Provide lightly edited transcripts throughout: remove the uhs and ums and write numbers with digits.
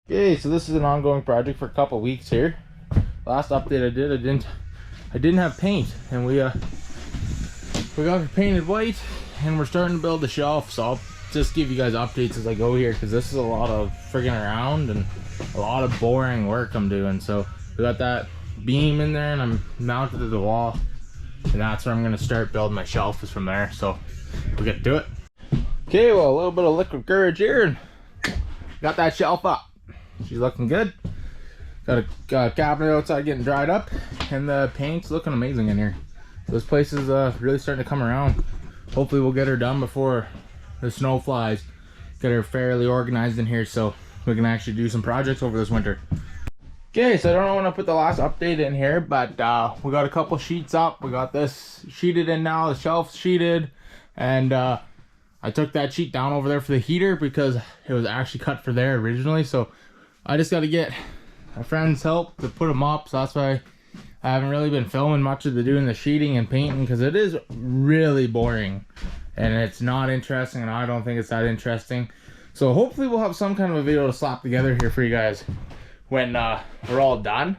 Okay, so this is an ongoing project for a couple weeks here. Last update I didn't have paint, and we got it painted white, and we're starting to build the shelf. So I'll just give you guys updates as I go here, because this is a lot of frigging around and a lot of boring work I'm doing. So we got that beam in there, and I'm mounted to the wall, and that's where I'm gonna start building my shelf, is from there. So we'll get to it. Okay, well, a little bit of liquid courage here, and got that shelf up. She's looking good. Got a cabinet outside getting dried up, and the paint's looking amazing in here. This place is really starting to come around. Hopefully we'll get her done before the snow flies. Get her fairly organized in here so we can actually do some projects over this winter. Okay, so I don't want to put the last update in here, but we got a couple sheets up. We got this sheeted in now, the shelf's sheeted, and I took that sheet down over there for the heater because it was actually cut for there originally. So I just got to get a friend's help to put them up. So that's why I haven't really been filming much of doing the sheeting and painting, because it is really boring and it's not interesting, and I don't think it's that interesting. So hopefully we'll have some kind of a video to slap together here for you guys when we're all done.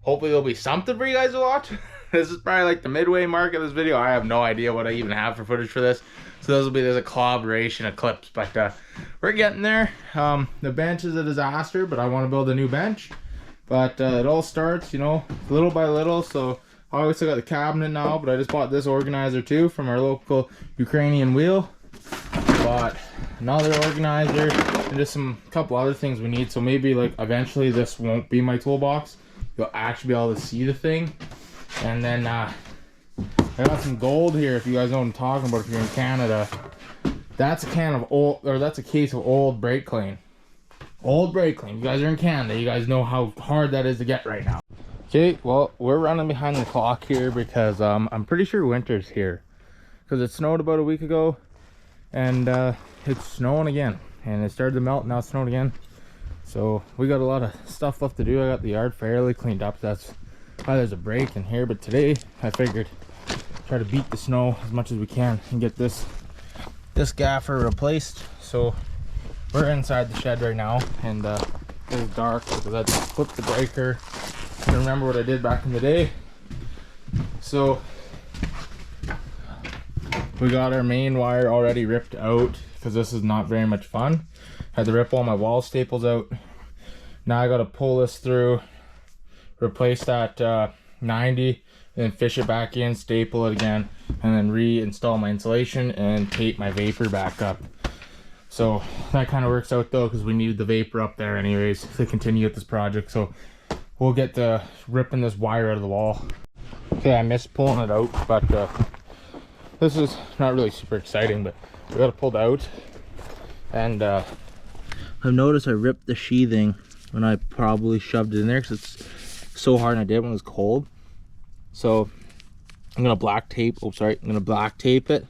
Hopefully there'll be something for you guys to watch. This is probably like the midway mark of this video. I have no idea what I even have for footage for this. So there's a collaboration of clips, but we're getting there. The bench is a disaster, but I want to build a new bench. But it all starts, you know, little by little. So I obviously got the cabinet now, but I just bought this organizer too from our local Ukrainian wheel. Bought another organizer and just some couple other things we need. So maybe like eventually this won't be my toolbox. You'll actually be able to see the thing. And then I got some gold here, if you guys know what I'm talking about if you're in Canada. That's a can of old, or that's a case of old brake clean. Old brake clean. You guys are in Canada, you guys know how hard that is to get right now. Okay, well, we're running behind the clock here because I'm pretty sure winter's here. Because it snowed about a week ago, and it's snowing again. And it started to melt, now it's snowing again. So we got a lot of stuff left to do. I got the yard fairly cleaned up. That's why there's a break in here. But today I figured try to beat the snow as much as we can and get this gaffer replaced. So we're inside the shed right now, and it's dark because I just flipped the breaker. I remember what I did back in the day. So we got our main wire already ripped out because this is not very much fun. Had to rip all my wall staples out. Now I got to pull this through, replace that 90, then fish it back in, staple it again, and then reinstall my insulation and tape my vapor back up. So that kind of works out though, because we needed the vapor up there anyways to continue with this project. So we'll get to ripping this wire out of the wall. Okay, I missed pulling it out, but this is not really super exciting, but we got it pulled out. And I've noticed I ripped the sheathing when I probably shoved it in there because it's so hard, and I did when it was cold. So I'm gonna black tape, I'm gonna black tape it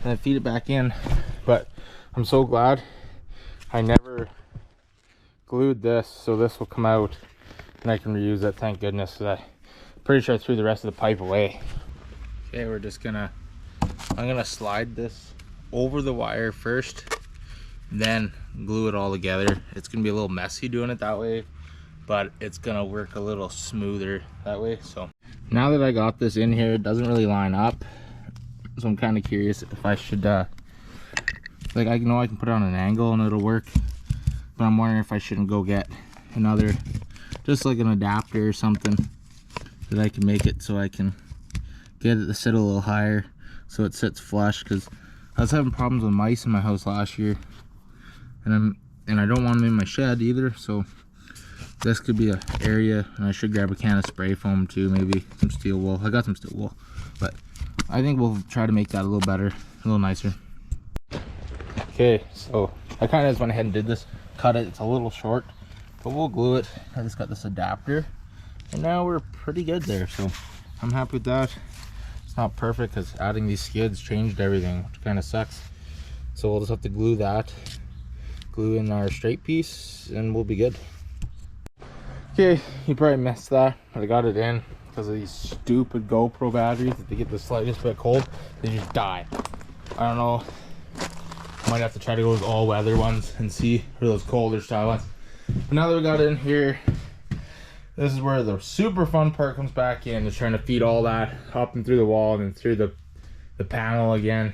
and then feed it back in. But I'm so glad I never glued this, so this will come out and I can reuse it, thank goodness. I'm pretty sure I threw the rest of the pipe away. Okay, I'm gonna slide this over the wire first, then glue it all together. It's gonna be a little messy doing it that way, but it's gonna work a little smoother that way. So now that I got this in here, it doesn't really line up, so I'm kind of curious if I should like, I know I can put it on an angle and it'll work, but I'm wondering if I shouldn't go get another, just like an adapter or something, that I can make it so I can get it to sit a little higher so it sits flush. Because I was having problems with mice in my house last year, and I don't want them in my shed either. So this could be an area, and I should grab a can of spray foam too, maybe some steel wool. I got some steel wool, but I think we'll try to make that a little better, a little nicer. Okay, so I kind of just went ahead and did this, cut it. It's a little short, but we'll glue it. I just got this adapter, and now we're pretty good there. So I'm happy with that. It's not perfect because adding these skids changed everything, which kind of sucks. So we'll just have to glue that, glue in our straight piece, and we'll be good. Okay, you probably missed that, but I got it in because of these stupid GoPro batteries. If they get the slightest bit cold, they just die. I don't know, might have to try to go with all weather ones and see, or those colder style ones. But now that we got it in here, this is where the super fun part comes back in, is trying to feed all that up and through the wall and then through the panel again.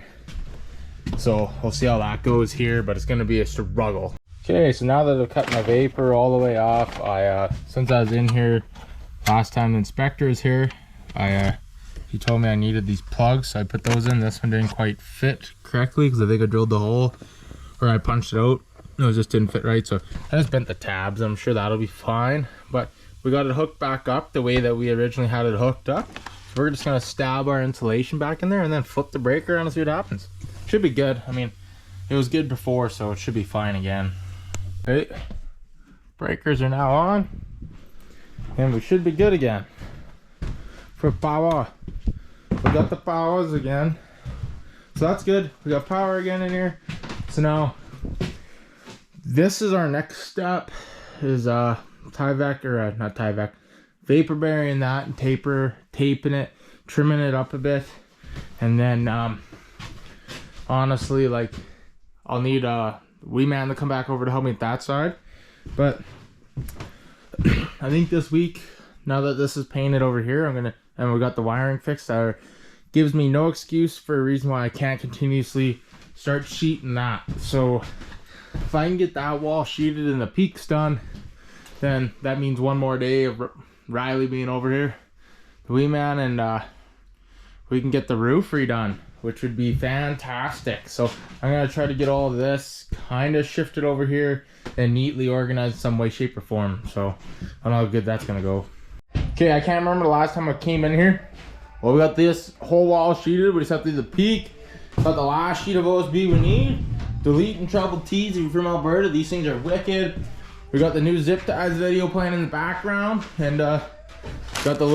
So we'll see how that goes here, but it's going to be a struggle. Okay, so now that I've cut my vapor all the way off, since I was in here last time the inspector was here, he told me I needed these plugs, so I put those in. This one didn't quite fit correctly because I think I drilled the hole, or I punched it out. No, it just didn't fit right, so I just bent the tabs. I'm sure that'll be fine, but we got it hooked back up the way that we originally had it hooked up. So we're just gonna stab our insulation back in there and then flip the breaker around and see what happens. Should be good. I mean, it was good before, so it should be fine again. Okay, breakers are now on, and we should be good again for power. We got the powers again, so that's good. We got power again in here. So now this is our next step, is Tyvek, or not Tyvek, vapor burying that and taping it, trimming it up a bit, and then honestly, like, I'll need a wee man to come back over to help me with that side. But I think this week, now that this is painted over here, and we got the wiring fixed, that gives me no excuse for a reason why I can't continuously start sheeting that. So if I can get that wall sheeted and the peaks done, then that means one more day of Riley being over here, the wee man, and we can get the roof redone, which would be fantastic. So I'm gonna try to get all of this kind of shifted over here and neatly organized in some way, shape, or form. So I don't know how good that's gonna go. Okay, I can't remember the last time I came in here. Well, we got this whole wall sheeted. We just have to do the peak. Got the last sheet of OSB we need. Delete and trouble T's if you're from Alberta. These things are wicked. We got the new Zip Ties video playing in the background, and got the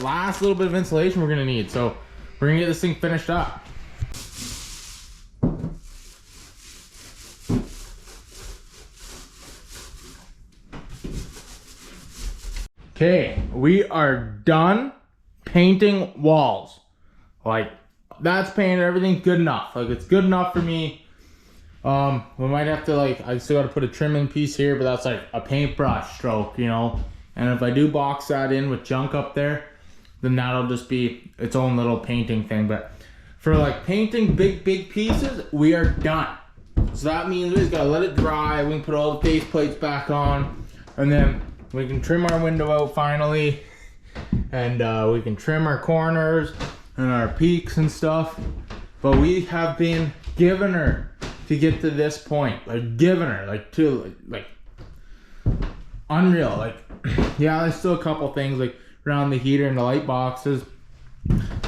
last little bit of insulation we're gonna need. So we're gonna get this thing finished up. Okay, we are done painting walls. Like, that's painted, everything's good enough. Like, it's good enough for me. We might have to, like, I still gotta put a trimming piece here, but that's like a paintbrush stroke, you know? And if I do box that in with junk up there, then that'll just be its own little painting thing. But for like painting big pieces, we are done. So that means we just gotta let it dry. We can put all the face plates back on, and then we can trim our window out finally, and we can trim our corners and our peaks and stuff. But we have been giving her to get to this point, like giving her, like unreal. Like, yeah, there's still a couple things like around the heater and the light boxes.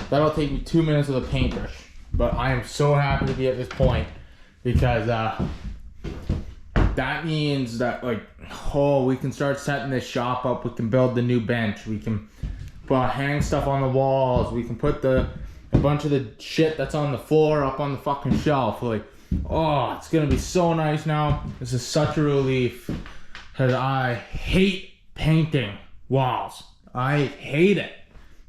That'll take me 2 minutes with a paintbrush, but I am so happy to be at this point, because that means that, like, oh, we can start setting this shop up. We can build the new bench. We can hang stuff on the walls. We can put a bunch of the shit that's on the floor up on the fucking shelf. Like, oh, it's gonna be so nice now. This is such a relief, because I hate painting walls. I hate it.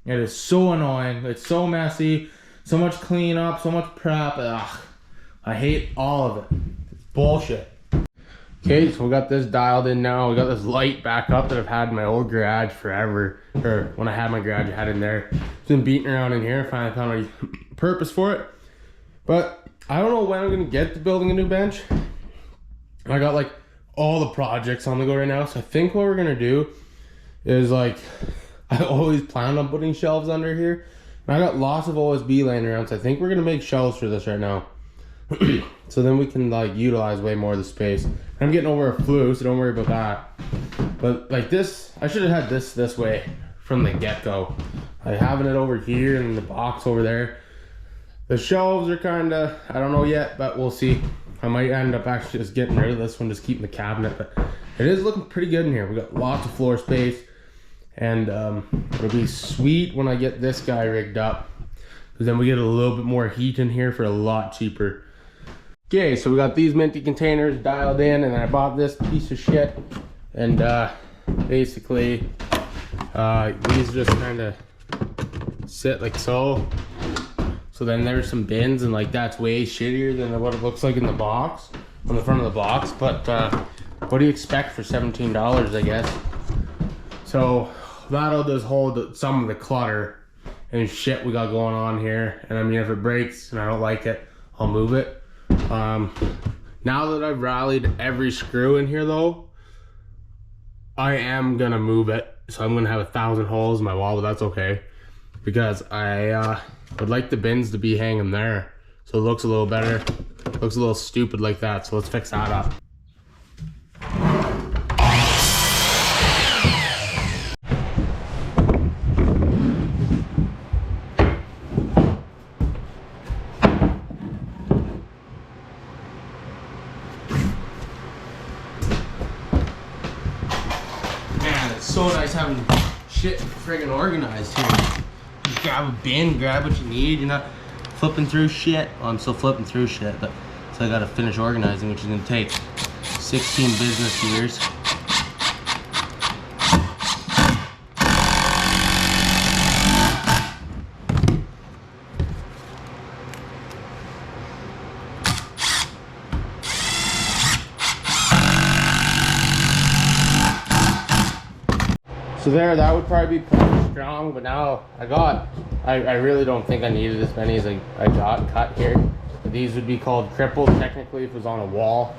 It is so annoying. It's so messy. So much cleanup, so much prep. Ugh. I hate all of it. It's bullshit. Okay, so we got this dialed in now. We got this light back up that I've had in my old garage forever. Or when I had my garage, I had it in there. It's been beating around in here. Finally found a purpose for it. But I don't know when I'm gonna get to building a new bench. I got like all the projects on the go right now. So I think what we're gonna do is, like, I always planned on putting shelves under here. And I got lots of OSB laying around. So I think we're gonna make shelves for this right now. So then we can, like, utilize way more of the space. I'm getting over a flu, so don't worry about that. But like this, I should have had this way from the get-go. Like having it over here and the box over there. The shelves are kind of, I don't know yet, but we'll see. I might end up actually just getting rid of this one, just keeping the cabinet. But it is looking pretty good in here. We got lots of floor space, and it'll be sweet when I get this guy rigged up, because then we get a little bit more heat in here for a lot cheaper. Okay, so we got these minty containers dialed in, and I bought this piece of shit, and basically these just kind of sit like so. So then there's some bins, and like that's way shittier than what it looks like in the box, on the front of the box. But what do you expect for $17, I guess? So that'll just hold some of the clutter and shit we got going on here. And I mean, if it breaks and I don't like it, I'll move it. Now that I've rallied every screw in here though, I am gonna move it. So I'm gonna have 1,000 holes in my wall, but that's okay. Because I would like the bins to be hanging there. So it looks a little better. It looks a little stupid like that. So let's fix that up. So nice having shit friggin' organized here. Just grab a bin, grab what you need. You're not flipping through shit. Well, I'm still flipping through shit, but so I gotta finish organizing, which is gonna take 16 business years. So there, that would probably be pretty strong, but now I really don't think I needed as many as I got cut here. But these would be called crippled technically if it was on a wall.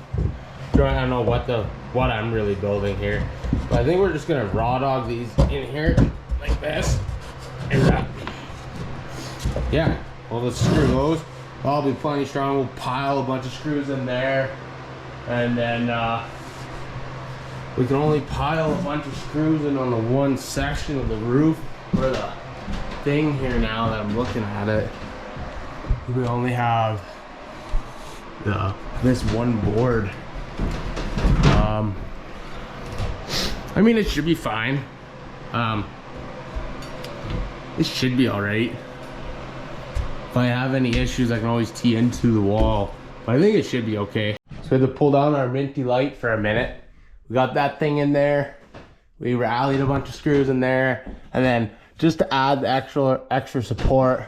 I don't know what I'm really building here. But I think we're just gonna raw dog these in here like this. And yeah, well, let's screw those. I'll be plenty strong. We'll pile a bunch of screws in there. And then we can only pile a bunch of screws in on the one section of the roof for the thing here now that I'm looking at it. We only have this one board. I mean, it should be fine. It should be all right. If I have any issues, I can always tee into the wall. But I think it should be okay. So we had to pull down our minty light for a minute. We got that thing in there. We rallied a bunch of screws in there. And then just to add the extra support,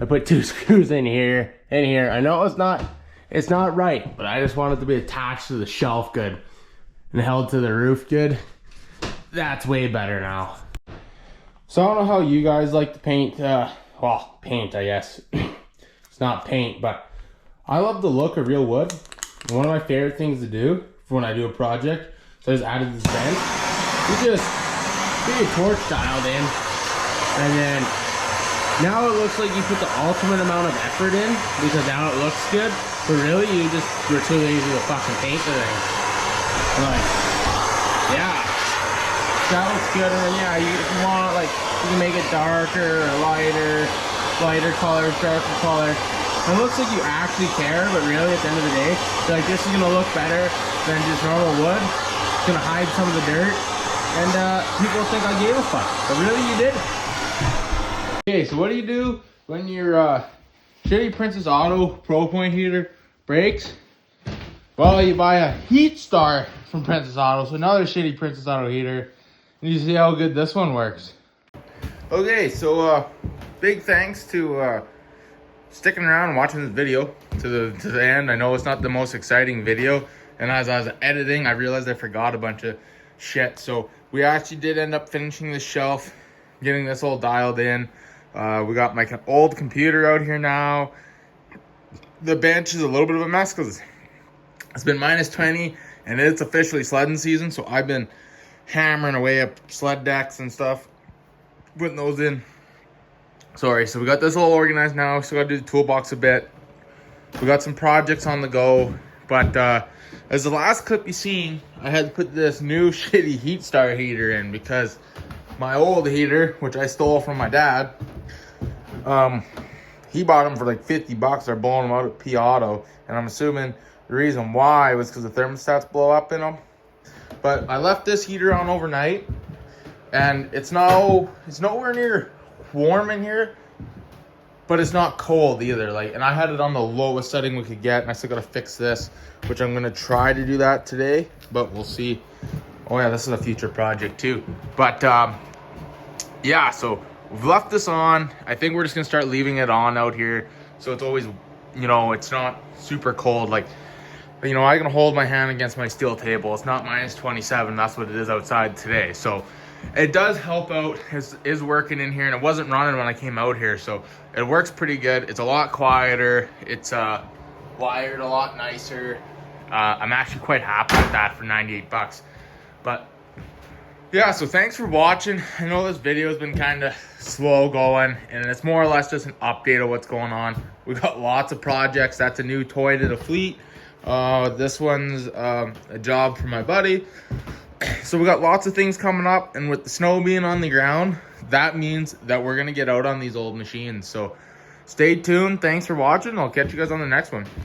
I put 2 screws in here, I know it's not right, but I just want it to be attached to the shelf good and held to the roof good. That's way better now. So I don't know how you guys like to paint, well, paint, I guess. It's not paint, but I love the look of real wood. One of my favorite things to do for when I do a project, so I just added this vent. You just get your torch dialed in, and then now it looks like you put the ultimate amount of effort in because now it looks good, but really you just were too lazy to fucking paint the thing. Like, yeah, that looks good. And then yeah, if you want, like, you can make it darker or lighter colors, darker colors. It looks like you actually care, but really at the end of the day, like, this is gonna look better than just normal wood. It's gonna hide some of the dirt, and people think I gave a fuck, but really you did. Okay, so what do you do when your shitty Princess Auto Pro Point heater breaks? Well, you buy a Heat Star from Princess Auto, so another shitty Princess Auto heater, and you see how good this one works. Okay, so big thanks to sticking around and watching this video to the end. I know it's not the most exciting video, and as I was editing, I realized I forgot a bunch of shit. So we actually did end up finishing the shelf, getting this all dialed in. We got my old computer out here now. The bench is a little bit of a mess because it's been -20 and it's officially sledding season. So I've been hammering away up sled decks and stuff, putting those in. Sorry, so we got this all organized now. Still gotta do the toolbox a bit. We got some projects on the go. But as the last clip you seen, I had to put this new shitty Heat Star heater in because my old heater, which I stole from my dad, he bought them for like 50 bucks. They're blowing them out at P Auto, and I'm assuming the reason why was because the thermostats blow up in them. But I left this heater on overnight, and it's nowhere near warm in here, but it's not cold either. Like, and I had it on the lowest setting we could get, and I still gotta fix this, which I'm gonna try to do that today, but we'll see. Oh yeah, this is a future project too. But yeah, so we've left this on. I think we're just gonna start leaving it on out here, so it's always, you know, it's not super cold. Like you know, I can hold my hand against my steel table. It's not minus 27. That's what it is outside today. So it does help out. Is working in here, and it wasn't running when I came out here. So it works pretty good. It's a lot quieter. It's wired a lot nicer. I'm actually quite happy with that for 98 bucks. But yeah, so thanks for watching. I know this video has been kind of slow going, and it's more or less just an update of what's going on. We got lots of projects. That's a new toy to the fleet. This one's a job for my buddy. So we got lots of things coming up, and with the snow being on the ground, that means that we're gonna get out on these old machines. So stay tuned. Thanks for watching. I'll catch you guys on the next one.